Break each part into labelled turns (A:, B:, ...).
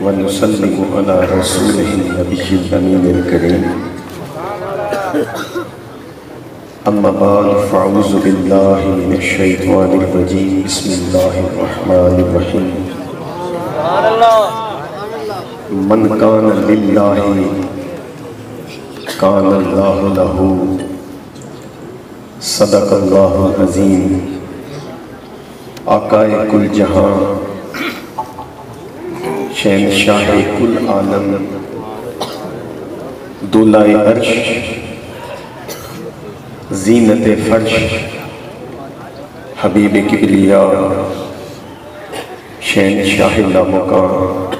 A: ونسلم على رسوله النبي الأمين الكريم أما بعد فأعوذ بالله من الشيطان الرجيم بسم الله الرحمن الرحيم من كان لله كان الله له صدق اللہ العظیم آقائے کل جہاں شہنشاہ کل عالم دولائے عرش زینت فرش حبیب کبریا شہنشاہ لامکان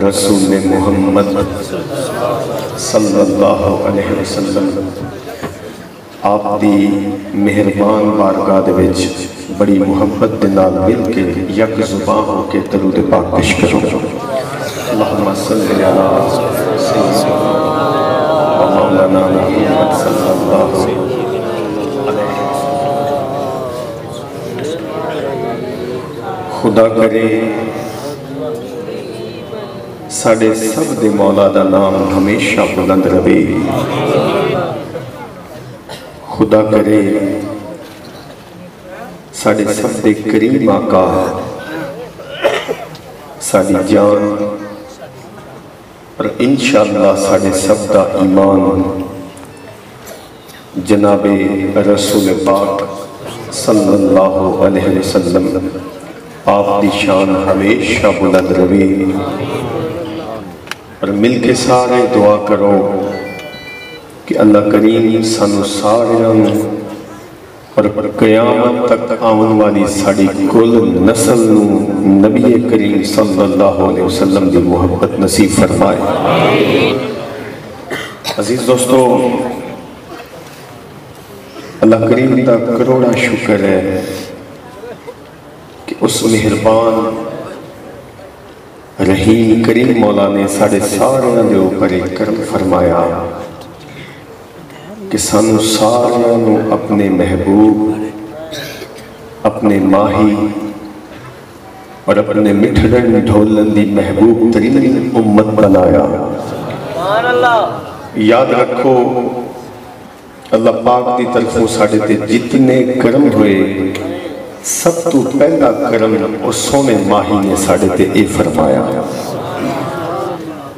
A: رسول محمد صلی اللہ علیہ وسلم آپ دی مہربان بارگاہ دے وچ بڑی محبت دے نال مل کے یک زبان ہو کے درود پاک پیش کرو اللہم صلی علی سیدنا و مولانا محمد صلی اللہ علیہ وسلم خدا کرے ساڑے سب دے مولا دا نام ہمیشہ بلند رہے خدا کرے ساڑے سب دے کریم آقا ساڑی جان اور انشاءاللہ ساڑے سب دا ایمان جناب رسول پاک صلی اللہ علیہ وسلم آپ دی شان ہمیشہ بلند رہے اور مل کے سارے دعا کرو کہ اللہ کریم سانو سارے اور قیامت تک آن والی ساڑی کل نسل نبی کریم صلی اللہ علیہ وسلم دی محبت نصیب فرمائے عزیز دوستو اللہ کریم دا کروڑا شکر ہے کہ اس مہربان رحیم کریم مولا نے ساڑے سارے دے اوپر کرم فرمایا کہ سانو سارے اپنے محبوب اپنے ماہی اور اپنے مٹھڑن ڈھولن دی محبوب ترین امت بنایا یاد رکھو اللہ پاک دی طرفوں ساڑے تے جتنے کرم ہوئے سب تو پہلا کرم اس سونے ماہی نے ساڑے تے اے فرمایا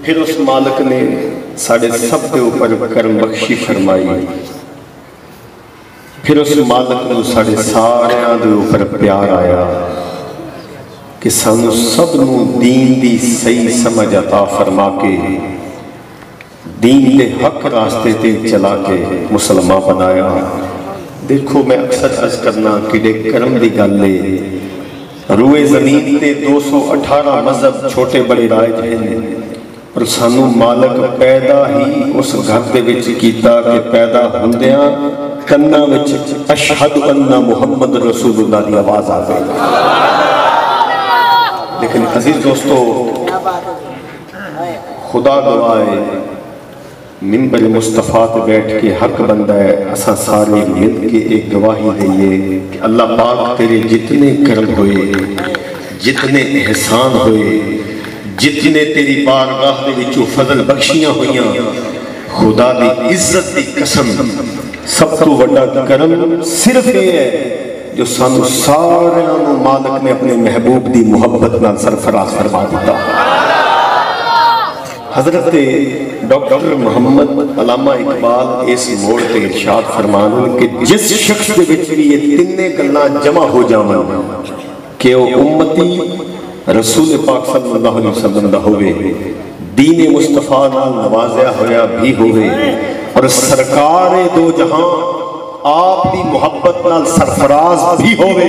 A: پھر اس مالک نے ساڑے سب دے اوپر کرم بخشی فرمائی پھر اس مالک نے ساڑے سارے دے اوپر پیار آیا کہ سانو سب نو دین دی صحیح سمجھ عطا فرما کے دین دے حق راستے تے چلا کے مسلمان بنایا دیکھو میں اکثر عرض کرنا کہ دے کرم دی گل لے روئے زمین تے 218 مذہب چھوٹے بڑے رائج ہیں اور سانو مالک پیدا ہی اس گھر دے وچ کیتا کہ پیدا ہوندیاں کناں وچ اشہد ان محمد رسول اللہ دی آواز آ گئی لیکن عزیز دوستو خدا گواہ منبر مصطفیٰ تے بیٹھ کے حق بندہ ہے اساں سارے مل کے ایک گواہی دئیے کہ اللہ پاک تیرے جتنے کرم ہوئے جتنے احسان ہوئے جتنے تیری بارگاہ دے وچوں فضل بخشیاں ہوئیاں خدا دی عزت دی قسم سب تو بڑا کرم صرف یہ ہے جو سانو سارے مالک نے اپنے محبوب دی محبت نال سرفراز فرما دیتا حضرت ڈاکٹر محمد علامہ اقبال اس موڑ تے ارشاد فرمانے کہ جس شخص دے وچ بھی یہ تینے گلاں جمع ہو جاواں کہ وہ امتی رسول پاک صلی اللہ علیہ وسلم دا ہوئے دین مصطفیٰ نال نوازیا ہویا بھی ہوئے اور سرکار دو جہاں آپ دی محبت نال سرفراز بھی ہوئے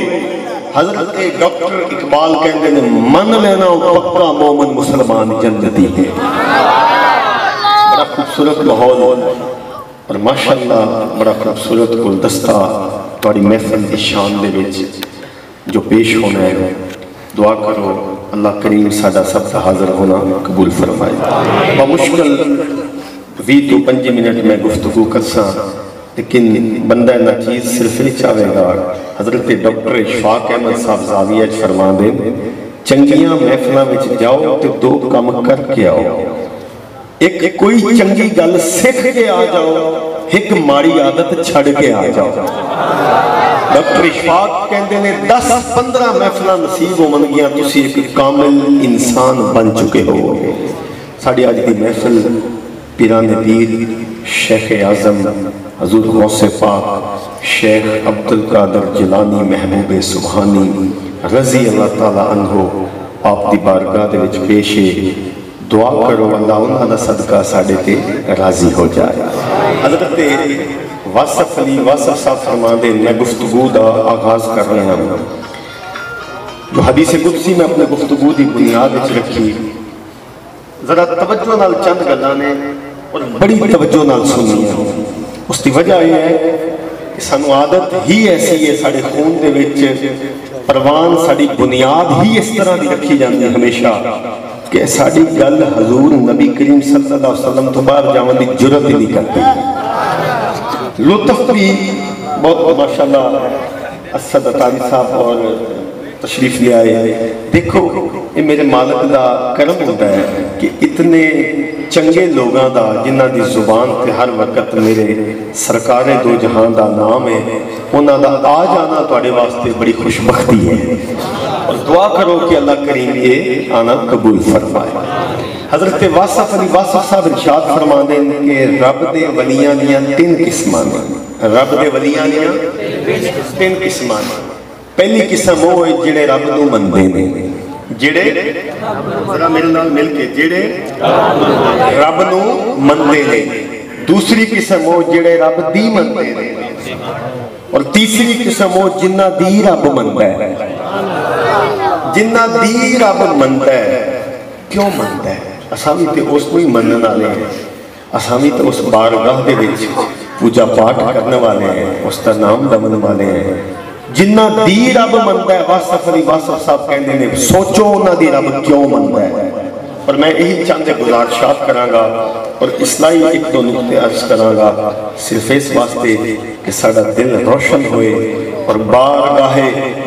A: حضرت ڈاکٹر اقبال کہندے نے من لینا پکا مومن مسلمان جنتی ہے بڑا خوبصورت ماحول اور ماشاءاللہ بڑا خوبصورت گلدستہ تمہاری محفل کی شان دے وچ جو پیش ہونا ہے دعا کرو اللہ کریم سادہ سب کا حاضر ہونا قبول فرمائے بمشکل 20-25 منٹ میں گفتگو کرساں لیکن بندہ نہ چیز صرف ہی چاہے گا حضرت ڈاکٹر اشفاق احمد صاحب زاویہ فرما دیں ਚੰਗੀਆਂ ਮਹਿਫਲਾਂ ਵਿੱਚ ਜਾਓ ਤੇ ਦੋ ਕੰਮ ਕਰਕੇ ਆਓ। ਇੱਕ ਕੋਈ ਚੰਗੀ ਗੱਲ ਸਿੱਖ ਕੇ ਆ ਜਾਓ, ਇੱਕ ਮਾੜੀ ਆਦਤ ਛੱਡ ਕੇ ਆ ਜਾਓ। ਡਾਕਟਰ ਇਸ਼ਫਾਕ ਕਹਿੰਦੇ ਨੇ 10-15 ਮਹਿਫਲਾਂ ਨਸੀਬ ਹੋਣਗੀਆਂ, ਤੁਸੀਂ ਇੱਕ ਕਾਮਿਲ ਇਨਸਾਨ ਬਣ ਚੁੱਕੇ ਹੋਵੋਗੇ। ਸਾਡੀ ਅੱਜ ਦੀ ਮਹਿਫਲ پیران پیر شیخ اعظم حضور غوث پاک شیخ عبدالقادر جیلانی محبوب سبحانی رضی اللہ تعالیٰ عنہ آپ دی بارگاہ دے وچ پیش ہے۔ دعا کرو اللہ انہاں دا صدقہ ساڑے تے راضی ہو جائے۔ حضرت واصف علی واصف صاحب فرمان دے میں گفتگو دا آغاز کر رہے ہیں جو حدیث قدسی میں اپنے گفتگو دی بنیاد وچ رکھی۔ ذرا توجہ نال چند گلانے اور بڑی توجہ نال سنی ہے۔ اس کی وجہ یہ ہے کہ سانو عادت ہی ایسی ہے ساڑے خون دے وچ، پروان ساڑی بنیاد ہی اس طرح دی رکھی جاندی ہمیشہ کہ ساڑی گل حضور نبی کریم صلی اللہ علیہ وسلم تو باہر جاون دی جرت ہی نہیں کرتی۔ لطف بھی بہت ماشاءاللہ اسد عطاری صاحب اور تشریف لے آئے۔ دیکھو یہ میرے مالک دا کرم ہوتا ہے کہ اتنے چنگے لوگاں دا جنہ دی زبان تے ہر وقت میرے سرکار دو جہان دا نام ہے، انہاں دا آ جانا توڑے واسطے بڑی خوشبختی ہے، اور دعا کرو کہ اللہ کریم یہ آنا قبول فرمائے۔ حضرت واصف علی واصف صاحب ارشاد فرما دیں کہ رب دے ولیاں دیاں 3 قسمان ہیں۔ رب دے ولیاں دیاں 3 قسمان ہیں۔ پہلی قسم وہ ہے جڑے رب نو مندے نے، جڑے ذرا میرے نال مل کے جڑے رب نو مندے نے۔ دوسری قسم وہ جڑے رب دی مندے نے، اور تیسری قسم وہ جنہ دی رب مندہ ہے۔ جنہ دی رب مندہ ہے، کیوں مندہ ہے؟ اسامی تے اس کو ہی منن والے ہیں، اسامی تے اس بارگاہ دے وچ پوجا پاٹ کرنے والے ہیں، اس کا نام لمن والے ہیں۔ جنہ دی رب مندہ ہے، واصف علی واصف صاحب کہنے نے سوچو انہ دی رب کیوں مندہ ہے۔ اور میں یہی چند گزارشات کروں گا اور اصلاحی ایک دو نقطے عرض کروں گا، صرف اس واسطے کہ ساڑا دل روشن ہوئے اور بارگاہ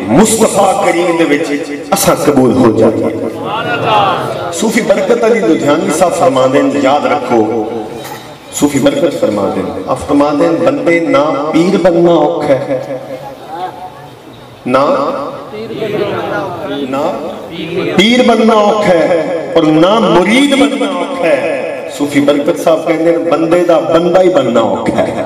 A: مصطفیٰ کریم دے وچ اساں قبول ہو جائے۔ صوفی برکت علی لدھیانوی صاحب فرما دیں، یاد رکھو صوفی برکت فرما دیں، آپ فرما دیں بندے نہ پیر بننا اوکھا ہے، نہ پیر بننا اوکھا ہے، اور نہ مرید بننا اوکھا ہے۔ صوفی برکت صاحب کہنے بندے دا بندہ ہی بننا اوکھا ہے۔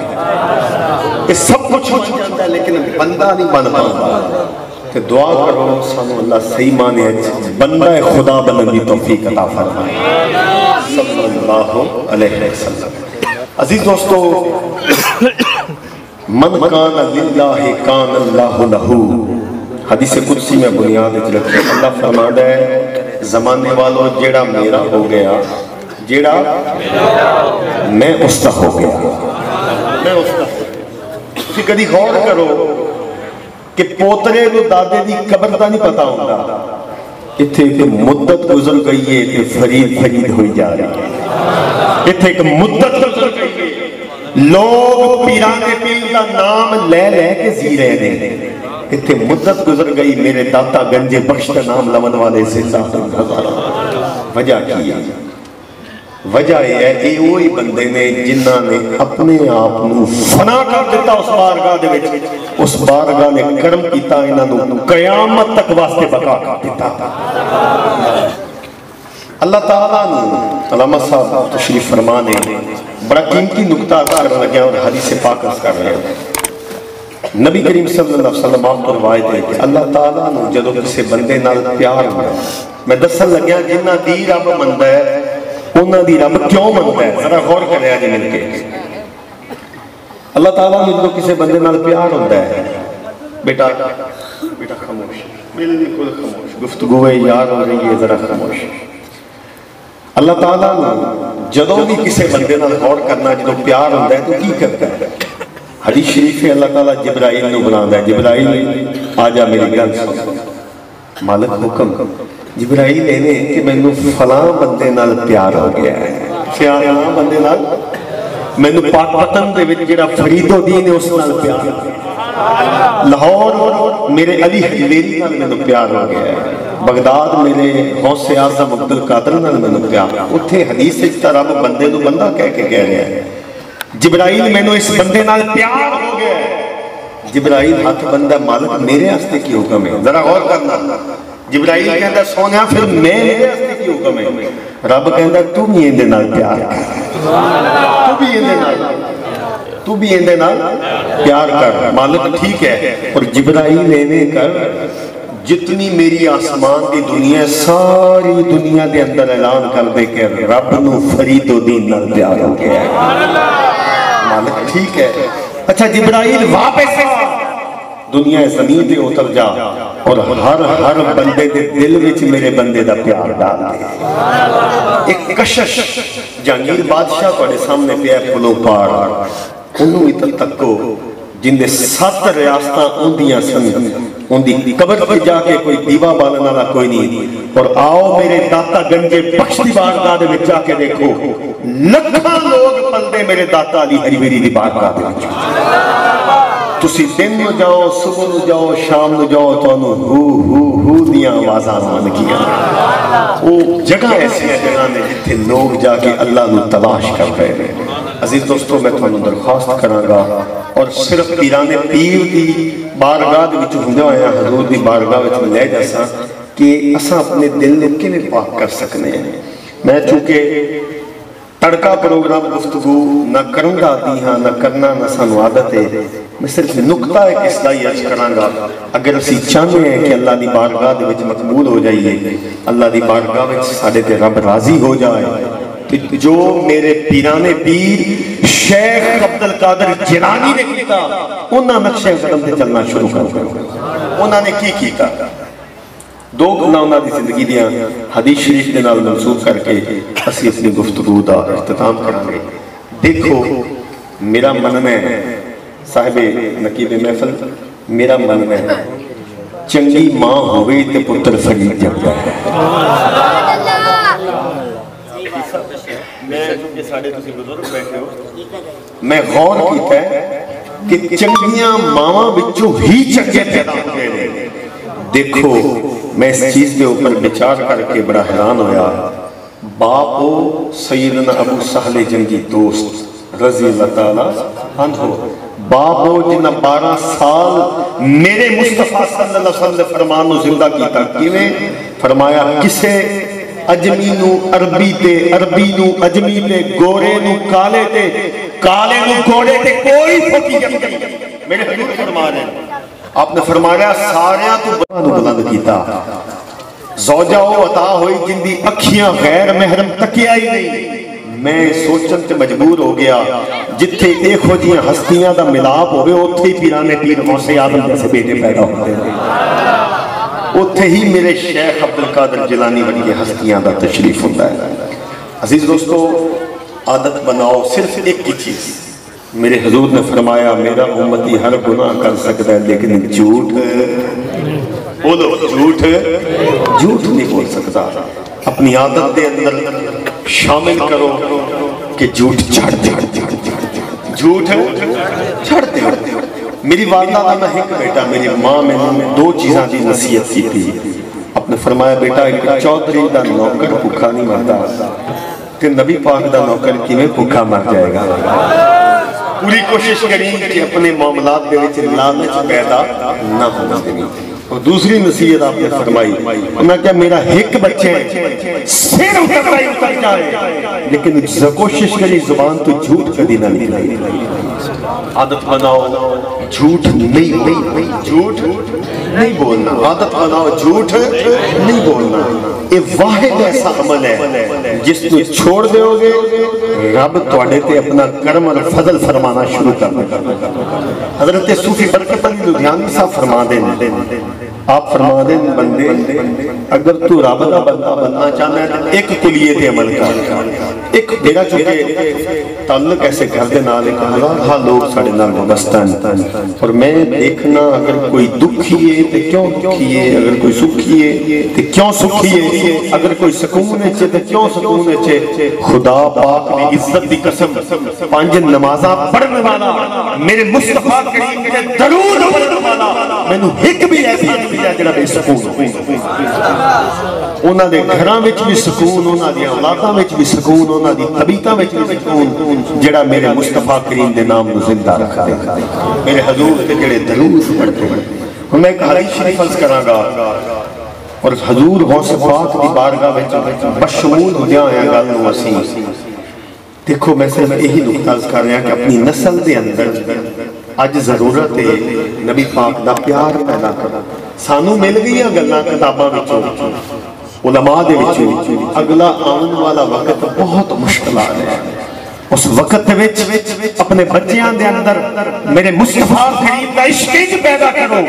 A: یہ سب کچھ ہو جاتا ہے لیکن بندہ نہیں بن پاتا۔ کہ دعا کرو سانو اللہ صحیح مانے بندہ خدا بننے دی توفیق عطا فرمائے صلی اللہ علیہ وسلم۔ عزیز دوستو، من کان للہ کان اللہ لہو، حدیث قدسی میں بنیاد رکھے اللہ فرماتا ہے زمانے والوں جیڑا میرا ہو گیا، جیڑا میں اس کا ہو گیا، میں اس کا۔ تسی کدی غور کرو کہ پوترے کو دادے دی قبر دا نہیں پتا ہوگا، اتھے ایک مدت گزر گئی ہے کہ فرید فرید ہوئی جا رہی ہے، اتھے ایک مدت گزر گئی ہے، لوگ پیران پیر کا نام لے لے کے زی رہے ہیں، اتھے مدت گزر گئی میرے داتا گنج بخش کا نام لمن والے سے ظاہر ہزارہ۔ وجہ کیا؟ وجہ یہ ہے اے وہی بندے نے جنہ نے اپنے آپ نو فنا کر دیتا اس بارگاہ دے وچ، اس بارگاہ نے کرم کیتا انہاں نو قیامت تک واسطے بقا کر دیتا۔ اللہ تعالیٰ نے علامہ صاحب تشریف فرمانے بڑا قیمتی نکتہ کر لگے اور حدیث پاک کر رہے ہیں۔ نبی کریم صلی اللہ علیہ وسلم آپ کو روایت ہے کہ اللہ تعالیٰ نے جدو کسی بندے نال پیار ہوا، میں دسن لگیا جنہ دی رب مندہ ہے انہ دی رب کیوں مندہ ہے، ذرا غور کرے آج مل کے۔ اللہ تعالیٰ نے جدو کسی بندے نال پیار ہوتا ہے، بیٹا خاموش، بالکل خاموش، گفتگو یار ہو رہی ہے، ذرا خاموش۔ اللہ تعالیٰ نے جدو بھی کسی بندے نال غور کرنا جدو پیار ہوتا ہے تو کی کرتا ہے؟ حدیث شریف ہے اللہ تعالیٰ جبرائیل نو بلاندہ ہے، جبرائیل آجا میری گل سن، مالک حکم جبرائیل لینے کہ میں نو فلاں بندے نال پیار ہو گیا ہے، فلاں بندے نال میں نو پاک وطن دے وچ جڑا فرید و دین ہے اس نال پیار ہو گیا۔ لاہور میرے علی حجویری نال میں پیار ہو گیا ہے، بغداد میرے غوث اعظم عبد القادر نال میں پیار، اتھے حدیث سے رب بندے نو بندہ کہہ کے کہہ رہا ہے جبرائیل میں نو اس بندے نال پیار ہو گیا ہے۔ جبرائیل ہاتھ بندہ مالک میرے ہستے کی حکم ہے، ذرا غور کرنا، جبرائیل کہتا سونیا پھر میں میرے ہستے کی حکم ہے، رب کہتا تو بھی اندے نال پیار کر، تو بھی اندے نال پیار کر، مالک ٹھیک ہے، اور جبرائیل ایویں کر جتنی میری آسمان دی دنیا ساری دنیا دے اندر اعلان کر دے کہ رب نو فرید و دین نال پیار ہو گیا ہے، مالک ٹھیک ہے۔ اچھا جبرائیل واپس دنیا زمین دے اتر جا اور ہر بندے دے دل وچ میرے بندے دا پیار ڈال دے۔ ایک کشش جہانگیر بادشاہ تواڈے سامنے پیا پلو پار، انہوں اتر تکو جن دے 7 ریاستاں اوندیاں سن، اوندی قبر پر جا کے کوئی دیوا بالن والا کوئی نہیں، اور آؤ میرے داتا گنجے بخش دی بارگاہ دے وچ جا کے دیکھو لکھاں لوگ پلدے میرے داتا علی حجویری دی بارگاہ دے وچ، تسی دن نو جاؤ صبح نو جاؤ شام نو جاؤ تو ہو دیاں آوازاں آن گیا، وہ جگہ ایسی ہے جگہ میں جتھے لوگ جا کے اللہ نو تلاش کر رہے ہیں۔ عزیز دوستوں میں تمہیں درخواست کروں گا، اور صرف پیران پیر دی بارگاہ دے وچ ہوندے ہوئے حضور دی بارگاہ وچ لے جاساں کہ اساں اپنے دل نو کیویں پاک کر سکنے ہیں۔ میں چونکہ تڑکا پروگرام گفتگو نہ کروں گا آتی ہاں، نہ کرنا نہ سانو عادت ہے، میں صرف نکتہ ایک اصلاحی عرض کروں گا، اگر اسی چاہتے ہیں کہ اللہ دی بارگاہ دے وچ مقبول ہو جائیے، اللہ دی بارگاہ وچ ساڈے تے رب راضی ہو جائے، جو میرے پیران پیر شیخ عبد القادر جیلانی نے کیتا انہاں نقشہ قدم تے چلنا شروع کر دیا۔ انہاں نے کی کیتا؟ 2 گلاں انہاں دی زندگی دیاں حدیث شریف دے نال منسوب کر کے اسی اپنی گفتگو دا اختتام کریں گے۔ دیکھو میرا مننا ہے صاحب نقیب محفل، میرا مننا ہے چنگی ماں ہوئی تے پتر فرید جاتا ہے۔ میں غور کیتا ہے کہ چنگیاں ماما بچوں ہی چنگے پیدا ہوئے ہیں۔ دیکھو میں اس چیز کے اوپر بچار کر کے بڑا حیران ہویا، باپو سیدنا ابو سہل جنگی دوست رضی اللہ تعالیٰ عنہ، باپو جنہ 12 سال میرے مصطفیٰ صلی اللہ علیہ وسلم فرمان نو زندہ کیتا، کیویں فرمایا کسے اجمی نو عربی تے، عربی نو اجمی تے، گورے نو کالے تے، کالے نو گورے تے کوئی فوقیت نہیں۔ میرے حضور فرما رہے ہیں، آپ نے فرمایا ساریاں تو بلند کیتا، زوجہ ہو عطا ہوئی جن دی اکھیاں غیر محرم تکیا ہی نہیں۔ میں سوچن تے مجبور ہو گیا جتھے ایک ہو جیاں ہستیاں دا ملاپ ہوئے اتھے ہی پیرانے پیر غوث اعظم جیسے بیٹے پیدا ہوتے ہیں، اتھے ہی میرے شیخ عبد القادر جیلانی بڑی ہستیاں دا تشریف ہوتا ہے۔ عزیز دوستو عادت بناؤ صرف ایک کی چیز، میرے حضور نے فرمایا میرا امتی ہر گناہ کر سکتا ہے لیکن جھوٹ بولو، جھوٹ نہیں بول سکتا۔ اپنی عادت دے اندر شامل کرو کہ جھوٹ چھڑ دے، جھوٹ چھڑ دے۔ میری والدہ کا میں ایک بیٹا، میری ماں میں 2 چیزاں دی نصیحت کی تھی، آپ نے فرمایا بیٹا ایک چودھری دا نوکر بھوکا نہیں مرتا کہ نبی پاک دا نوکر کی میں بھوکا مر جائے گا۔ پوری کوشش کریں کہ اپنے معاملات دے وچ لالچ پیدا نہ ہونا دیں۔ اور دوسری نصیحت آپ نے فرمائی، میں کیا میرا ایک بچے سر اتر جائے لیکن کوشش کری زبان تو جھوٹ کبھی نہ نکلے۔ عادت بناؤ جھوٹ نہیں بولنا، عادت بناؤ جھوٹ نہیں بولنا۔ یہ واحد ایسا عمل ہے جس کو چھوڑ دیو گے رب تواڈے تے اپنا کرم اور فضل فرمانا شروع کر دے گا۔ حضرت صوفی برکت علی لدھیانوی صاحب فرما دے آپ فرما دیں بندے اگر تو رب دا بندہ بننا چاہنا ہے تو ایک کلیے عمل کر ایک میرا چونکہ تعلق ایسے گھر دے نال ایک ہزارہ لوگ ساڑے نال وابستہ ہیں اور میں دیکھنا اگر کوئی دکھی ہے تو کیوں دکھی ہے اگر کوئی سکھی ہے تو کیوں سکھی ہے اگر کوئی سکون ہے تو کیوں سکون ہے خدا پاک نے عزت دی قسم 5 نمازاں پڑھنے والا میرے مصطفیٰ کریم کے درود پڑھنے والا میں نے ایک بھی ایسی جڑا بے سکون انہاں دے گھراں وچ بھی سکون انہاں دی اولاداں وچ بھی سکون انہاں دی طبیعتاں وچ بھی سکون جڑا میرے مصطفیٰ کریم دے نام نو زندہ رکھا دے میرے حضور تے جڑے درود پڑھتے ہیں میں ایک حدیث شریف عرض کراں گا اور حضور غوث پاک دی بارگاہ وچ بشمول ہوندیاں ہویاں گل نو اسی دیکھو میں صرف یہی نقطہ عرض کر رہا کہ اپنی نسل دے اندر آج ضرورت ہے نبی پاک دا پیار پیدا کرنا سانو مل گئی گلاں کتاباں وچوں علماء دے وچوں اگلا آن والا وقت بہت مشکل آ رہا ہے اس وقت وچ اپنے بچیاں دے اندر میرے مصطفیٰ کریم دا عشق پیدا کرو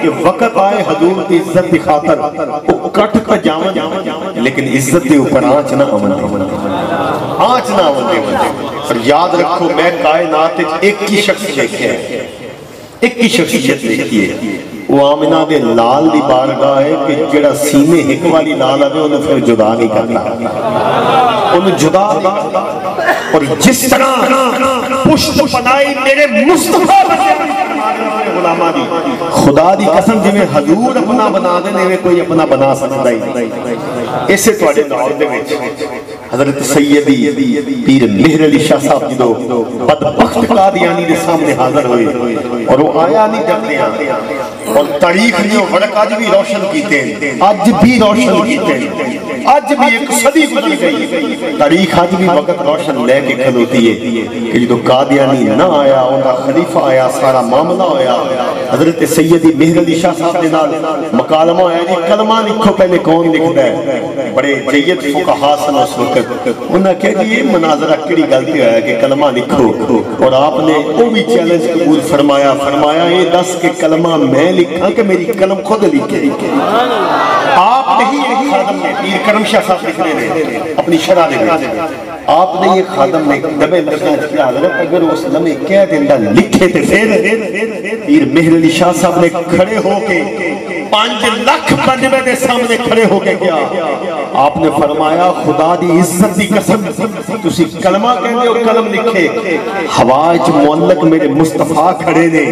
A: کہ وقت آئے حضور کی عزت کی خاطر وہ کٹ کا جاون لیکن عزت کے اوپر آنچ نہ آون دے آنچ نہ آون دے اور یاد رکھو میں کائنات ایک ہی شخص دیکھے ہیں ایک ہی شخصیت دیکھی ہے وہ آمنہ دے لال دی بارگاہ ہے کہ جڑا سینے ایک والی لال آگے انہیں پھر جدا نہیں کرنا انہیں جدا اور جس طرح پشت پنائی میرے مصطفیٰ غلامہ دی خدا دی قسم جی میں حضور اپنا بنا دینے میں کوئی اپنا بنا سکتا ہی اسے تو آڑے دور دے میں حضرت سیدی پیر مہر علی شاہ صاحب جی دو بدبخت قادیانی دے سامنے حاضر ہوئے اور وہ آیا نہیں کرتے ہیں اور تاریخ نہیں فرق آج بھی روشن کیتے ہیں آج بھی روشن کیتے ہیں آج بھی ایک صدی گزر گئی تاریخ آج بھی وقت روشن لے کے کھلوتی ہے کہ جو قادیانی نہ آیا انہا خلیفہ آیا سارا معاملہ آیا حضرت سیدی مہر علی شاہ صاحب نے نال مکالمہ آیا جی کلمہ لکھو پہلے کون لکھتا ہے بڑے جید فقہا سن اس وقت انہوں نے کہا کہ یہ مناظرہ کڑی غلطی ہے کہ کلمہ لکھو اور آپ نے وہ بھی چیلنج قبول فرمایا یہ دس کہ کلمہ میں لکھا کہ میری کلم خود لکھے آپ نہیں ایک خادم نے پیر کرم شاہ صاحب لکھنے نے اپنی شرح دے آپ نے یہ خادم نے دبے لکھنا کیا حضرت اگر اس لمحے کہہ دیندہ لکھے تھے پیر مہر علی شاہ صاحب نے کھڑے ہو کے 5 لاکھ بندے دے سامنے کھڑے ہو کے کیا آپ نے فرمایا خدا دی عزت دی قسم تسی کلمہ کہنے ہو کلم لکھے حواج معلق میرے مصطفیٰ کھڑے نے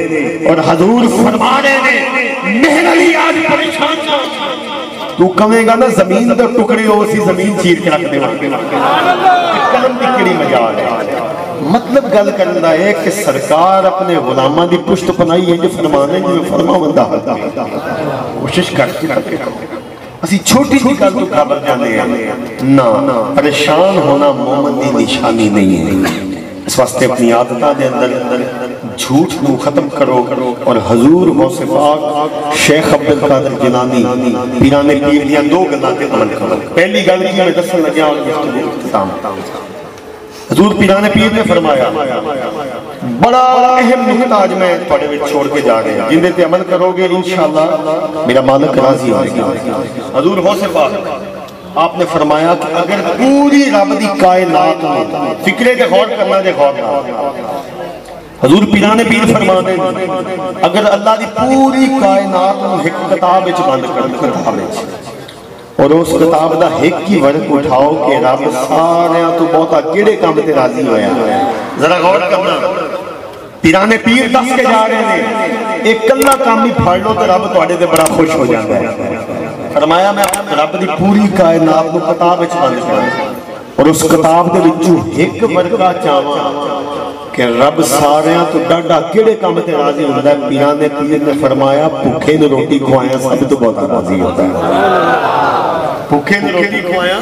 A: اور حضور فرما رہے نے مہر علی آج پریشان تو کمیں گا نا زمین دا ٹکڑے ہو اسی زمین چیر کے رکھ دے کلم دی کڑی مجال ہے مطلب گل کرنا ہے کہ سرکار اپنے غلامہ دی پشت پنائی ہے جو فرمانے جو فرما بندہ کوشش کرتے اسی چھوٹی سی گل تو خبر جانے ہیں نا پریشان ہونا مومن دی نشانی نہیں ہے اس واسطے اپنی عادتہ دے اندر جھوٹ کو ختم کرو اور حضور غوث پاک شیخ عبدالقادر جیلانی پیران پیر دیاں 2 گلاں تے عمل کرو پہلی گل کی میں دسن لگیا اور گفتگو اختتام حضور پیران پیر نے فرمایا بڑا اہم نقطہ آج میں تھوڑے میں چھوڑ کے جا رہے ہیں جن دے تے عمل کرو گے انشاءاللہ میرا مالک راضی ہوئے گا حضور غوث پاک آپ نے فرمایا کہ اگر پوری رب دی کائنات میں فکرے کے غور کرنا دے غور کرنا حضور پیران پیر فرمانے اگر اللہ دی پوری کائنات میں ایک کتاب اچھ بند کر کتاب اچھ اور اس کتاب دا ایک کی ورق اٹھاؤ کہ رب سارے تو بہتا کیڑے کام تے راضی ہویا ذرا غور کرنا پیران پیر دس کے جا رہے ہیں ایک کلہ کام بھی پھاڑ لو تو رب تو آڑے دے بڑا خوش ہو جاتا ہے فرمایا میں رب دی پوری کائنات کو کتاب اچھ بند کر اور اس کتاب دے بچو ایک ورقہ چاہاں کہ رب ساریاں تو ڈاڈا کیڑے کام تے راضی ہوتا ہے پیران پیر نے فرمایا بھوکے نے روٹی کھوائیں سب تو بہت راضی ہوتا ہے بھوکے نے روٹی کھوائیں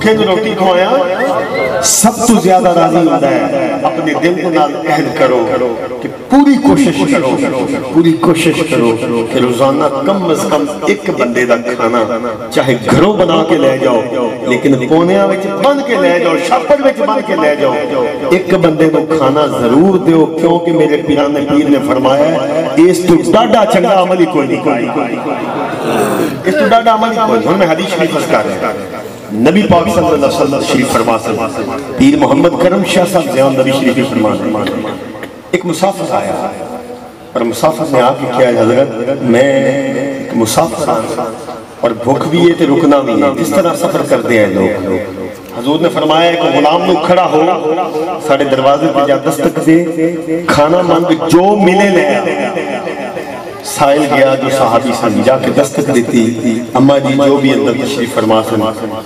A: بھوکے نو روٹی کھوایا سب تو زیادہ راضی ہوتا ہے اپنے دل کے نال عہد کرو کہ پوری کوشش کرو کہ روزانہ کم از کم ایک بندے دا کھانا چاہے گھروں بنا کے لے جاؤ لیکن پونیاں وچ بن کے لے جاؤ شاپڑ وچ بن کے لے جاؤ ایک بندے کو کھانا ضرور دیو کیونکہ میرے پیران پیر نے فرمایا ہے اس تو ڈاڈا چنگا عمل ہی کوئی نہیں اس تو ڈاڈا عمل ہی کوئی نہیں میں حدیث شریف پڑھ رہا ہوں نبی پاک صلی اللہ علیہ وسلم شریف فرماتے ہیں پیر محمد کرم شاہ صاحب زیان نبی شریف فرماتے ہیں ایک مسافر آیا اور مسافر نے آ کے کیا حضرت میں ایک مسافر آیا اور بھوک بھی ہے تو رکنا بھی ہے کس طرح سفر کرتے ہیں لوگ حضور نے فرمایا کہ غلام لوگ کھڑا ہو ساڑھے دروازے پہ جا دستک دے کھانا مانگ جو ملے لے سائل گیا جو صحابی سے جا کے دستک دیتی اماں جی جو بھی اندر تشریف فرما سے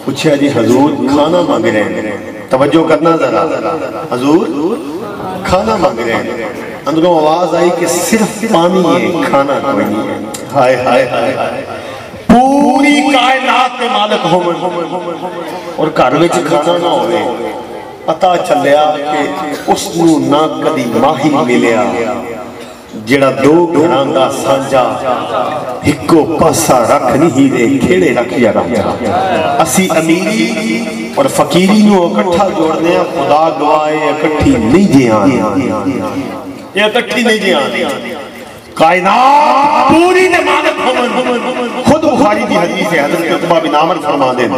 A: پوچھا جی حضور کھانا مانگ رہے ہیں توجہ کرنا ذرا حضور کھانا مانگ رہے ہیں اندروں آواز آئی کہ صرف پانی ہے کھانا کوئی نہیں ہے ہائے ہائے ہائے پوری کائنات کے مالک ہومن اور کاروے چھ کھانا نہ ہوئے پتا چلیا کہ اس نو نہ کدی ماہی ملیا جڑا دو گھران دا سانجا ہکو پاسا رکھ نہیں دے کھیڑے رکھ یا رکھ اسی امیری اور فقیری نو اکٹھا جوڑنے خدا گوائے اکٹھی نہیں جے آنے یہ اکٹھی نہیں جے آنے کائنات پوری نمانت خود بخاری کی حدیث ہے حضرت عقبہ بن عامر فرما دیں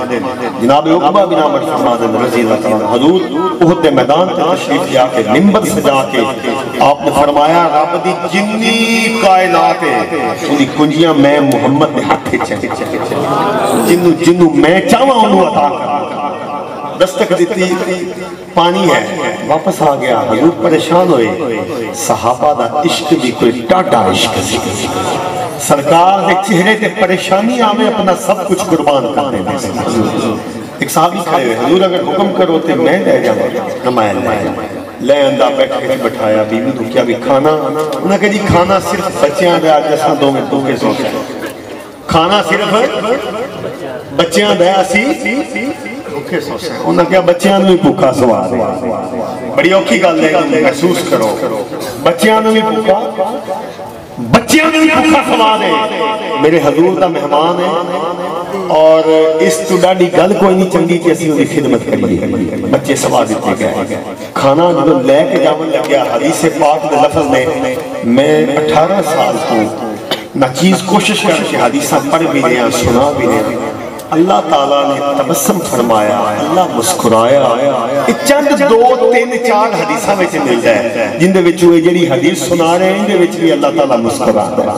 A: جناب عقبہ بن عامر فرما دیں رضی اللہ تعالیٰ حضور احد میدان تے تشریف جا کے منبر سجا کے آپ نے فرمایا رب دی جنی کائنات ہے انہی کنجیاں میں محمد نے ہاتھے چلے جنو میں چاہاں انہوں عطا کر دستک دیتی پانی ہے واپس آ گیا حضور پریشان ہوئے صحابہ دا عشق بھی کوئی ٹاٹا عشق سرکار دے چہرے تے پریشانی آمیں اپنا سب کچھ قربان کرنے دے ایک صحابی کھڑے ہوئے حضور اگر حکم کرو تے میں لے جاؤں نمائے لے اندہ بیٹھے بٹھایا بیوی تو کیا بھی کھانا انہوں نے کہا جی کھانا صرف بچیاں دے آج جیسا دو میں دو کے سوچ کھانا صرف بچیاں دے آسی انہوں نے کہا بچیاں بھی بھوکا سوال بڑی اوکھی گل ہے محسوس کرو بچیاں بھی بھوکا سوال ہے میرے حضور دا مہمان ہے اور اس تو ڈاڑی گل کوئی نہیں چنگی کہ اسی انہی خدمت کریے بچے سوال دیتے گئے کھانا جو لے کے جاون لگ گیا حدیث پاک دے لفظ میں 18 سال کو نہ چیز کوشش کر کے حدیثہ پڑھ بھی رہے ہیں سنا بھی رہے ہیں اللہ تعالیٰ نے تبسم فرمایا اللہ مسکرایا چند 2 3 4 حدیثہ میں سے مل جائے جن دے وچ ہوئے جڑی حدیث سنا رہے ہیں ان دے وچ بھی اللہ تعالیٰ مسکراتا ہے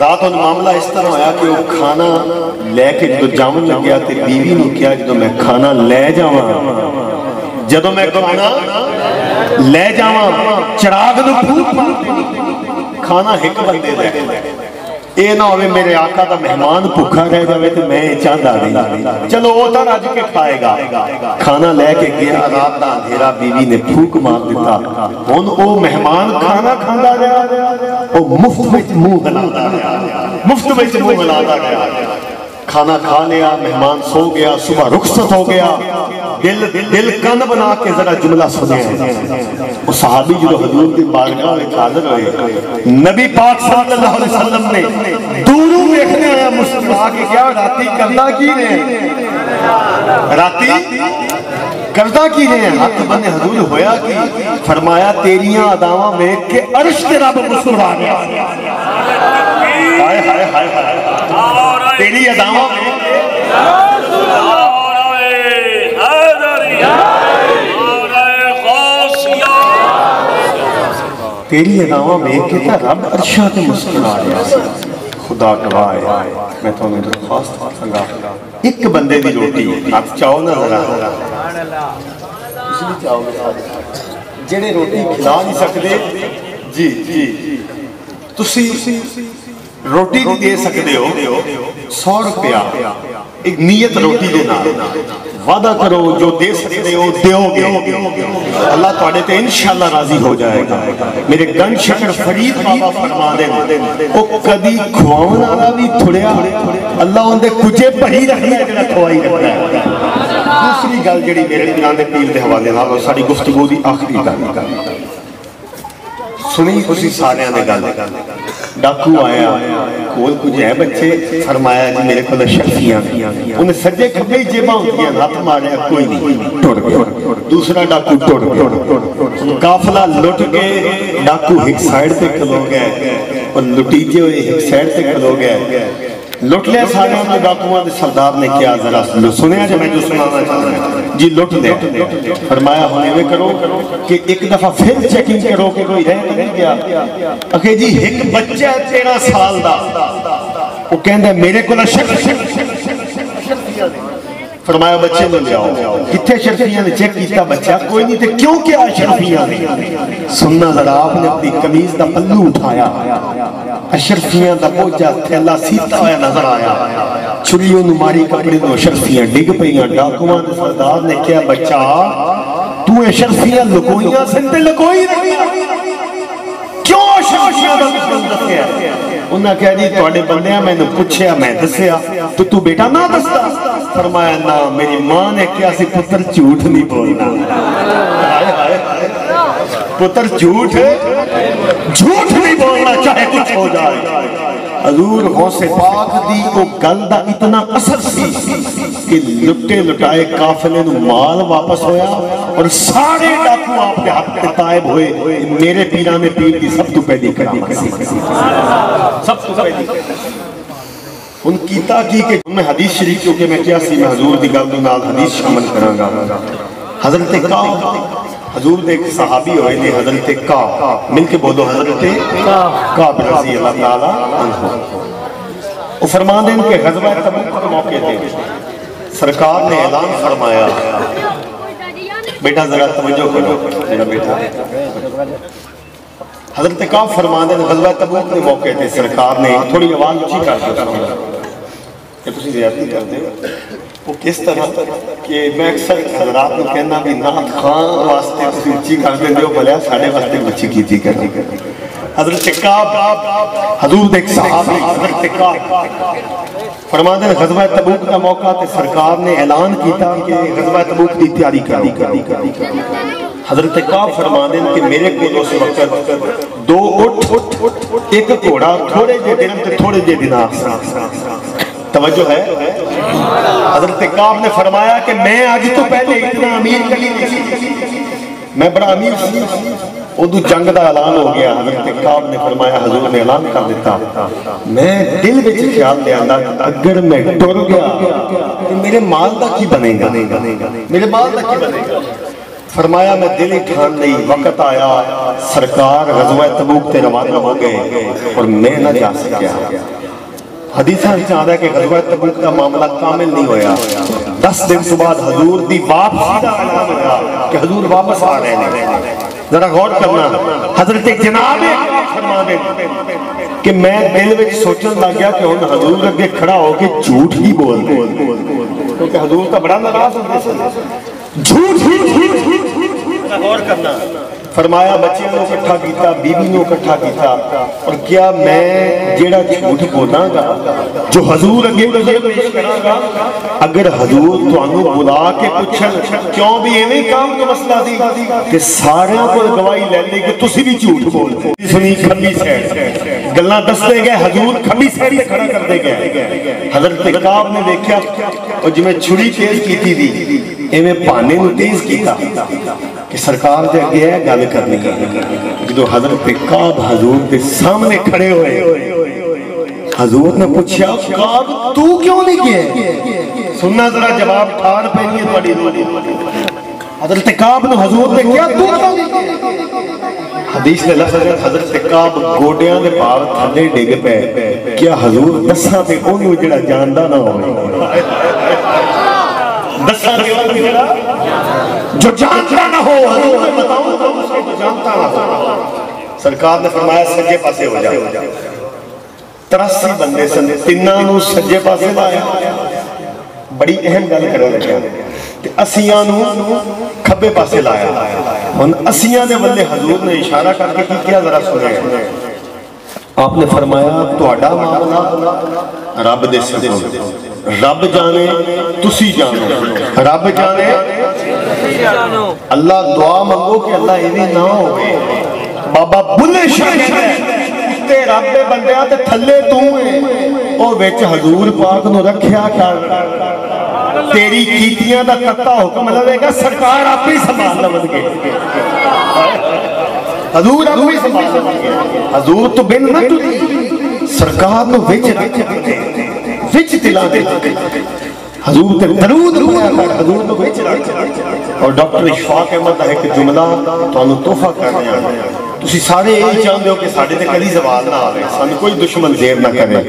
A: رات ان معاملہ اس طرح ہویا کہ وہ کھانا لے کے جو جامن لگ گیا تے بیوی نے کیا جدو میں کھانا لے جاواں جدو میں کھانا لے جاواں چراغ نو پھوٹ کھانا ہک بندے دے اے نہ ہوئے میرے آقا دا مہمان بھوکا رہ جاوے تو میں چاندہ نہیں چلو وہ تھا راج کے کھائے گا کھانا لے کے گیا رات دا اندھیرا بیوی نے پھوک مار دیتا ان او مہمان کھانا کھاندا رہا او مفت وچ منہ ہلاتا گیا کھانا کھا لیا مہمان سو گیا صبح رخصت ہو گیا دل کن بنا کے ذرا جملہ سنے وہ صحابی جو حضور کی بارگاہ میں حاضر ہوئے نبی پاک صلی اللہ علیہ وسلم نے دوروں دیکھنے آیا مسلمہ کہ کیا راتی کردہ کی رہے ہیں راتی کردہ کی رہے ہیں ہاتھ بنے حضور ہویا کی فرمایا تیریاں اداواں میں کہ عرش کے رب مسلمہ گیا ہائے ہائے ہائے تیری اداواں میں تیری اداواں میں کہتا رب عرشہ کے مسکرا رہا خدا گواہ میں تو انہیں درخواست سنگا ایک بندے دی روٹی آپ چاہو نہ ذرا جنہیں روٹی کھلا نہیں سکتے جی تسی روٹی نہیں دے سکتے ہو 100 روپیہ ایک نیت روٹی دے نال وعدہ کرو جو دے سکتے ہو دیو گے اللہ تواڈے تے انشاءاللہ راضی ہو جائے گا میرے گن شکر فرید بابا فرما دے او کدی کھواون والا بھی تھڑیا اللہ اون دے کجے بھری رکھدا ہے جڑا کھوائی رکھدا ہے دوسری گل جڑی میرے پیراں دے پیر دے حوالے نال ساڈی گفتگو دی آخری گل سنی اسی سارے نے گل ڈاکو آیا کول کچھ ہے بچے فرمایا جی میرے کو شرفیاں انہیں سجے کھبے جیباں ہوتیاں ہاتھ مارے کوئی نہیں ٹوڑ گیا دوسرا ڈاکو ٹوڑ گیا قافلہ لٹ کے ڈاکو ایک سائیڈ تے کھلو گئے اور لٹیجے ہوئے ایک سائیڈ تے کھلو گئے لٹ لیا سارے اپنے ڈاکوان دے سردار نے کیا ذرا سنیا جو میں جو سنانا چاہتا ہوں جی لٹ دے فرمایا ہونے میں کرو کہ ایک دفعہ پھر چیکنگ کرو کہ کوئی رہ نہیں گیا اکھے جی ایک بچہ ہے 13 سال دا وہ کہندہ ہے میرے کو فرمایا بچے میں لے آؤ کتھے شرفیاں نے چیک کیتا بچہ کوئی نہیں تھے کیوں کیا شرفیاں نے سننا ذرا آپ نے اپنی قمیض دا پلو اٹھایا اشرفیاں دا بوجھا تھیلا سیتا ہویا نظر آیا چھریوں نماری کپڑے دو اشرفیاں ڈگ پئیاں ڈاکوان دے سردار نے کیا بچہ تو اشرفیاں لکوئیاں سنتے لکوئی کیوں اشرفیاں دا دشمن دسیا انہاں کہہ دی تواڈے بندیاں میں نے پوچھیا میں دسیا تو بیٹا نہ دستا فرمایا نا میری ماں نے کیا سی پتر جھوٹ نہیں بولنا پتر جھوٹ نہیں بولنا چاہے کچھ ہو جائے حضور غوث پاک دی کو گل دا اتنا اثر سی کہ لٹے لٹائے قافلے نو مال واپس ہویا اور سارے ڈاکو آپ کے حق پہ طائب ہوئے میرے پیران پیر کی سب تو پہلی کرامت سب تو پہلی ان کیتا کی کہ میں حدیث شریف کیونکہ میں کیا سی میں حضور دی گل نال حدیث شامل کرانگا حضرت کعب حضور دے ایک صحابی ہوئے نے حضرت کعب مل کے بولو حضرت کعب رضی اللہ تعالیٰ عنہ وہ فرمان دیں کہ غزوہ تبوک کے موقع دے سرکار نے اعلان فرمایا بیٹا ذرا توجہ کرو میرا بیٹا حضرت کعب فرمان دیں غزوہ تبوک کے موقع دے سرکار نے تھوڑی آواز اچھی کر دیا کہ تسی زیادتی کر دیں وہ کس طرح کہ میں اکثر حضرات کو کہنا بھی نات خان واسطے تسی اچھی کر دیں جو بلیا ساڑھے واسطے اچھی کی تھی کرنی حضرت کعب حضور دیکھ صحابی حضرت کعب فرمان دیں غزوہ تبوک کا موقع تے سرکار نے اعلان کیتا کہ غزوہ تبوک کی تیاری کرو حضرت کعب فرمان دیں کہ میرے کو اس وقت 2 اٹھ ایک گھوڑا تھوڑے جے دن تے تھوڑے جے دنار توجہ ہے حضرت کعب نے فرمایا کہ میں آج تو پہلے اتنا امیر کلی نہیں میں بڑا امیر سی ادھو جنگ دا اعلان ہو گیا حضرت کعب نے فرمایا حضور نے اعلان کر دیتا میں دل وچ خیال لے آندا اگر میں ٹر گیا تو میرے مال دا کی بنے گا میرے مال دا کی بنے گا فرمایا میں دل ہی ٹھان نہیں وقت آیا سرکار غزوہ تبوک تے روانہ ہو گئے اور میں نہ جا سکیا حدیثہ چاہتا ہے کہ غزوہ تبوک کا معاملہ کامل نہیں ہویا 10 دن کے بعد حضور دی واپسی دا اعلان ہوا کہ حضور واپس آ رہے ہیں ذرا غور کرنا حضرت جناب فرما دے کہ میں دل وچ سوچن لگ گیا کہ ہن حضور اگے کھڑا ہو کے جھوٹ ہی بول دے کیونکہ حضور کا بڑا ناراض ہوندے سن جھوٹ ذرا غور کرنا فرمایا بچیاں نو اکٹھا کیتا بیوی نو اکٹھا کیتا اور کیا میں جیڑا جھوٹ بولاں گا جو حضور اگے پیش کراں گا اگر حضور تانوں بلا کے پوچھن کیوں بھی ایویں کام کا مسئلہ سی کہ سارے کو گواہی لے لے کہ تسی بھی جھوٹ بول دے سنی کھبی سائیڈ گلاں دستے گئے حضور کھبی سائیڈ تے کھڑا کردے گئے حضرت کعب نے دیکھا اور جویں چھری تیز کیتی دی ایویں پانے نو تیز کیتا کہ سرکار دے اگے ہے گل کرنی جدو حضرت کعب حضور دے سامنے کھڑے ہوئے حضور نے پوچھا کعب تو کیوں نہیں گئے سننا ذرا جواب ٹھار پہنی ہے تواڈی حضرت کعب نے حضور نے کیا تو کیوں نہیں گئے حدیث نے لفظ ہے حضرت کعب گوڑیاں دے پاور تھلے ڈگ پے کیا حضور دساں تے اونوں جڑا جاندا نہ ہوئے دساں تے اونوں جڑا جو جانتا نہ ہو حضور نے بتاؤں تو جانتا نہ ہو سرکار نے فرمایا سجے پاسے ہو جائے 83 بندے سن تینوں نو سجے پاسے لایا بڑی اہم گل کرن لگا تے اسیاں نو کھبے پاسے لایا ہن اسیاں دے ولے حضور نے اشارہ کر کے کیا ذرا سنیں آپ نے فرمایا تہاڈا معاملہ رب دے سپرد رب جانے تسی جانو رب جانے اللہ دعا منگو کہ اللہ ایویں نہ ہوئے بابا بلے شاہ کہتا ہے تے رب دے بندیاں تے تھلے تو ہیں او وچ حضور پاک نو رکھیا کر تیری کیتیاں دا تتا حکم لوے گا سرکار آپ ہی سنبھال لون گے حضور آپ ہی سنبھال لون گے حضور تو بن نہ ٹوٹی سرکار نو وچ دلا دے حضور تے درود پڑھیا کر حضور نو وچ رکھ اور ڈاکٹر اشفاق احمد دا ایک جملہ تانوں تحفہ کر رہے ہیں تسی سارے یہی چاہتے ہو کہ ساڈے تے کدی زوال نہ آوے سانو کوئی دشمن زیر نہ کرے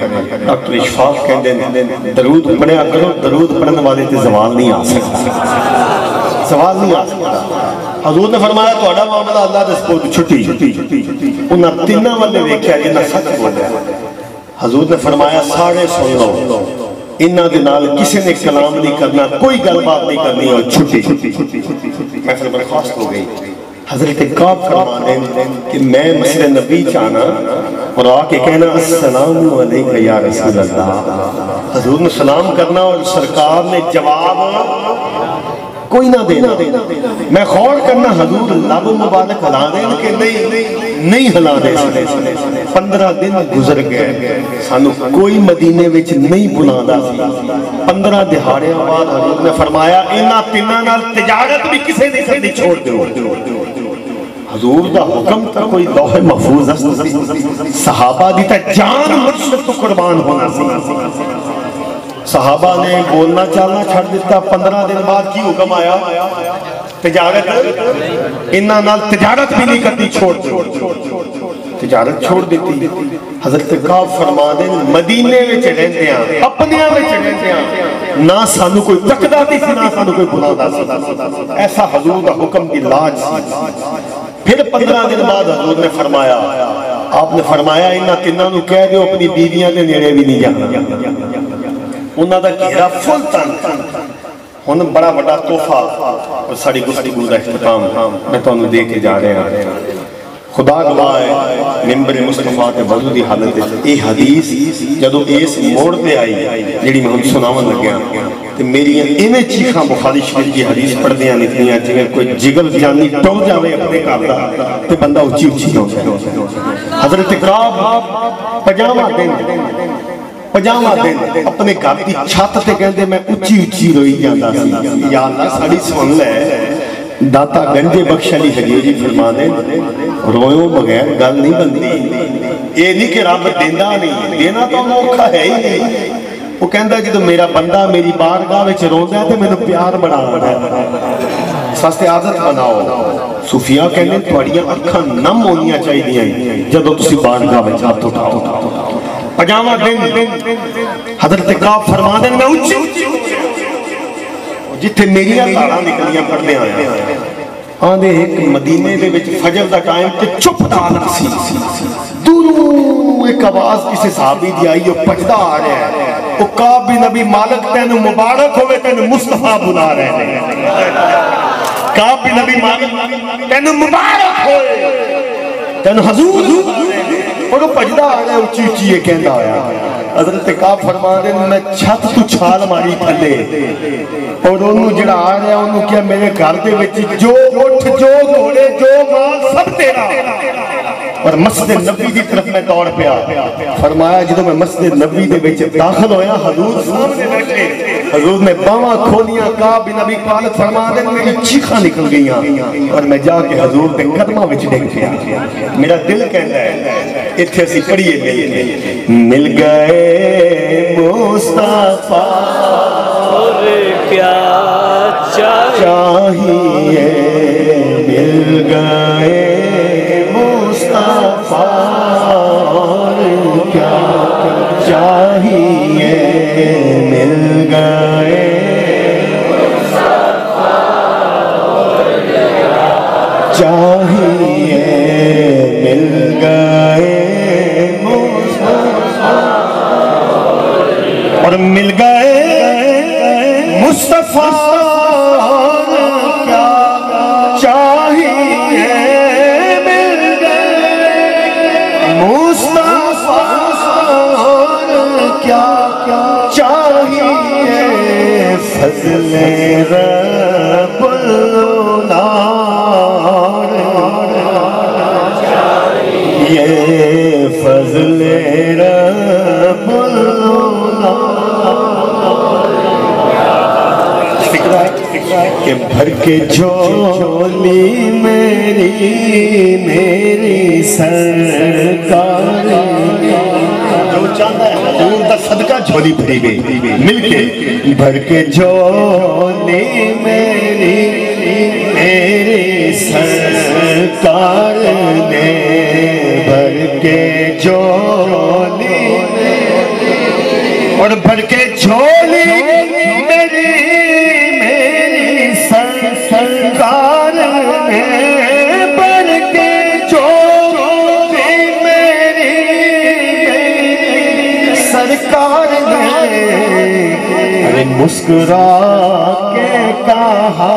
A: ڈاکٹر اشفاق کہندے درود پڑھیا کرو درود پڑھن والے تے زوال نہیں آ سکتا زوال نہیں آ سکتا حضور نے فرمایا تہاڈا معاملہ اللہ دے سپرد چھٹی انہاں تیناں والے ویکھیا جنہاں سچ بولیا حضور نے فرمایا سارے سن لو انہاں دے نال کسی نے کلام نہیں کرنا کوئی گل بات نہیں کرنی اور چھٹی محفل برخاست ہو گئی حضرت کعب فرمانے کہ میں مسجد نبی چاہنا اور آ کے کہنا السلام علیکہ یا رسول اللہ حضور نے سلام کرنا اور سرکار نے جواب کوئی نہ دینا میں غور کرنا حضور لب مبارک ہلا دیں کہ نہیں ہلا دے 15 دن گزر گئے سانو کوئی مدینے وچ نہیں بلانا 15 دہاڑے بعد حضور نے فرمایا انہاں تیناں نال تجارت بھی کسے نہیں کرنی چھوڑ دیو حضور دا حکم تا کوئی لوح محفوظ است صحابہ دی تا جان مرشد تو قربان ہونا سی صحابہ نے بولنا چالنا چھڑ دیتا 15 دن بعد کی حکم آیا تجارت انہاں نال تجارت بھی نہیں کرنی چھوڑ دو تجارت چھوڑ دیتی حضرت کعب فرما دیں مدینے وچ رہندے ہیں اپنیاں وچ رہندے ہیں نہ سانو کوئی تکدا سی نہ سانو کوئی بلادا سی ایسا حضور دا حکم کی لاج سی پھر 15 دن بعد حضور نے فرمایا آپ نے فرمایا انہاں تیناں نو کہہ دیو اپنی بیویاں دے نیڑے بھی نہیں جانا انہاں دا گھیرا فل تن ہن بڑا بڑا تحفہ اور ساری گفتگو دا اختتام میں تانوں دے کے جا رہے ہیں خدا گواہ ہے ممبر مصطفیٰ تے وضو دی حالت اے حدیث جدو اس موڑ تے آئی جڑی میں ہم سناون لگیا تے میری ایویں چیخاں بخاری شریف کی حدیث پڑھدیاں نکلیاں جویں کوئی جگر جانی ٹر جاوے اپنے گھر دا تے بندہ اچھی اچھی ہو حضرت کعب پجامہ دن اپنے گھر دی چھت تے کہندے میں اچھی اچھی روئی جاندا سی یا اللہ ساڈی سن لے داتا گنجے بخش علی حجیری فرمانے رویوں بغیر گل نہیں بندی یہ نہیں کہ رب دینا نہیں دینا تو موقع ہے ہی نہیں وہ کہندہ کہ تو میرا بندہ میری بارگاہ وچ روندا ہے تے مینوں پیار بڑا رہا ہے ساستے عادت بناؤ صوفیاء کہندے تھوڑیاں اکھاں نم ہونیاں چاہیے جدوں تسی بارگاہ وچ ہاتھ اٹھاؤ پجامہ دن حضرت کعب فرمانے میں اچھی جتھے میریاں تاراں نکلیاں پڑھنے آیا آندے ایک مدینے دے وچ فجر دا ٹائم تے چپ تالک سی دوروں ایک آواز کسی صحابی دی آئی اور پجدہ آ رہا ہے وہ کعب بن ابی مالک تینوں مبارک ہوئے تینوں مصطفیٰ بنا رہے ہیں کعب بن ابی مالک تینوں مبارک ہوئے تینوں حضور اور وہ پجدہ آ رہا ہے اچھی اچھی یہ کہندہ آیا حضرت کعب فرما دیں میں چھت تو چھال ماری پھلے اور انہوں جڑا آ رہا ہے انہوں کیا میرے گھر دے وچ جو اٹھ جو گھوڑے جو مال سب تیرا اور مسجد نبی دی طرف میں دوڑ پیا فرمایا جدو میں مسجد نبی دے وچ داخل ہویا حضور سامنے بیٹھے حضور نے باواں کھولیاں کعب بن ابی مالک فرما دیں میری چیخاں نکل گئیاں اور میں جا کے حضور دے قدماں وچ ڈگ پیا میرا دل کہتا ہے اتھے اسی پڑھیے مل گئے مصطفیٰ اور کیا چاہیے مل گئے مصطفیٰ اور کیا چاہیے مل گئے مصطفیٰ اور کیا چاہیے مل گئے مصطفیٰ اور مل گئے کیا چاہیے مل گئے مصطفیٰ کیا چاہیے فضل رب العالمین یہ فضل رب کہ بھر کے جھولی میری سرکار جو چاہتا ہے حضور دا صدقہ جھولی بھری گئی مل کے بھر کے جھولی میری سرکار نے بھر کے جھولی اور بھر کے جھولی میری سرکار نے بھر کے جھولی میری سرکار نے ارے مسکرا کے کہا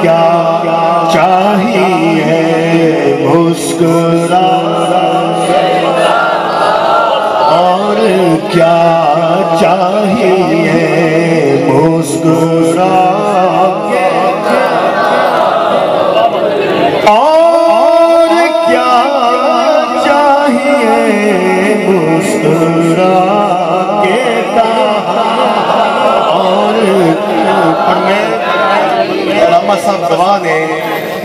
A: کیا چاہیے مسکرا اور کیا چاہیے مسکرا اور کیا چاہیے مسکرا کے کہا اور میں علامہ صاحب زبان ہے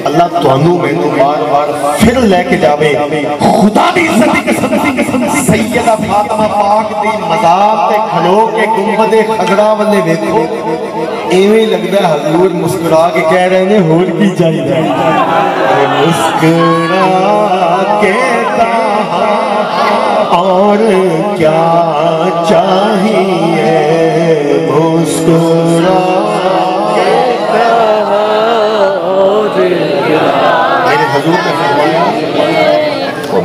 A: اللہ توانو میں تو بار بار پھر لے کے جاوے خدا دی عزت سیدہ فاطمہ پاک دی مزار تے کھلو کے گنبد خضرا والے ویکھو ایویں لگدا ہے حضور مسکرا کے کہہ رہے ہیں ہور کی چاہیے مسکرا کے کہا اور کیا چاہیے مسکرا حضور نے فرمایا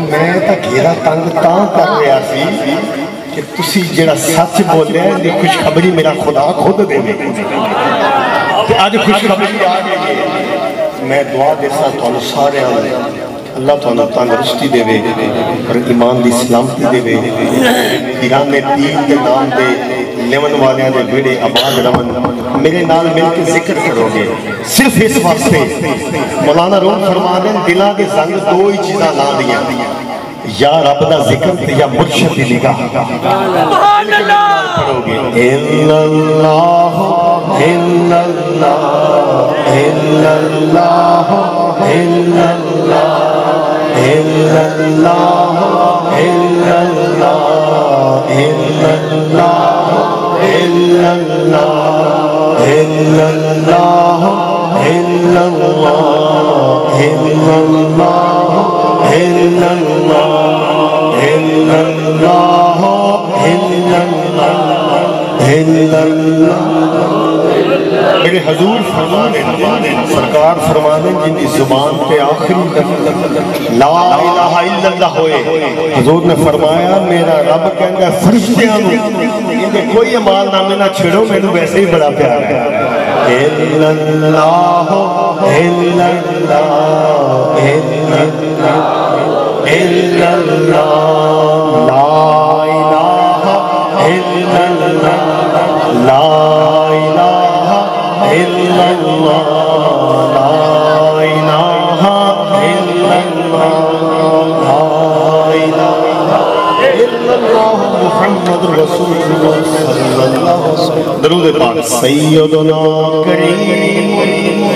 A: میں تا گھیرا تنگ تاں کر رہا سی کہ تسی جڑا سچ بولے دی خوشخبری میرا خدا خود دے دے آج خوشخبری آ گئی میں دعا دیسا تو سارے اللہ تعالیٰ تندرستی دے وے اور ایمان دی سلامتی دے وے ایران نے دین کے نام دے لیون والیاں دے بیڑے آباد رون میرے نال مل کے ذکر کرو گے صرف اس واسطے مولانا روم فرما دیں دلہ کے زنگ دو ہی چیزاں نہ دیا یا رب دا ذکر یا مرشد دی نگاہ سبحان اللہ الا اللہ الا اللہ الا اللہ الا اللہ الا اللہ الا اللہ الا اللہ الا اللہ الا اللہ الا اللہ الا اللہ الا اللہ الا اللہ الا اللہ الا اللہ میرے حضور فرمانے سرکار فرمانے جن کی زبان پہ آخری لا الہ الا اللہ ہوئے حضور نے فرمایا میرا رب کہنگا فرشتیاں انہیں کوئی عمال نامے نہ چھڑو میں تو ویسے ہی بڑا پیار ہے الا اللہ الا اللہ الا اللہ الا اللہ لا الہ الا اللہ لا الہ الا اللہ لا الہ الا اللہ لا الہ الا اللہ محمد رسول اللہ صلی اللہ علیہ وسلم درود پاک سیدنا کریم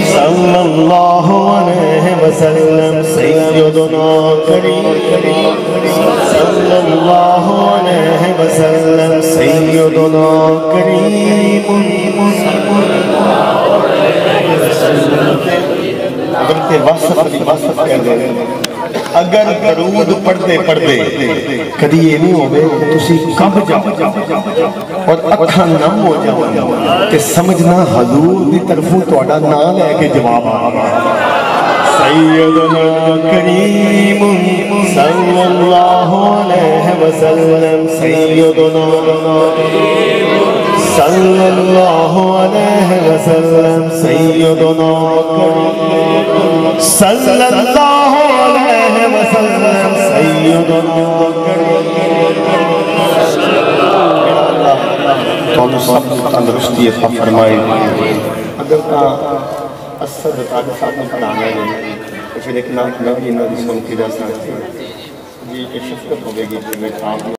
A: صلی اللہ علیہ وسلم سیدنا کریم صلی اللہ علیہ وسلم سیدنا کریم اگر وصف کہہ دے اگر درود پڑھتے پڑھتے کدی یہ نہیں ہوئے تسی کب جاؤ اور اکھاں نم ہو جاؤ کہ سمجھنا حضور دی طرفوں توڑا نہ لے کے جواب آگا سیدنا کریم صلی اللہ علیہ وسلم سیدنا صلی اللہ علیہ وسلم سیدنا صلی اللہ علیہ وسلم سیدنا تو سب تندرستی عطا فرمائے اگر کا اثر بتا کے ساتھ میں پڑھانا ہے تو پھر ایک نبی سن کے جا سکتے ہیں یہ شفقت ہوگی کہ میں آپ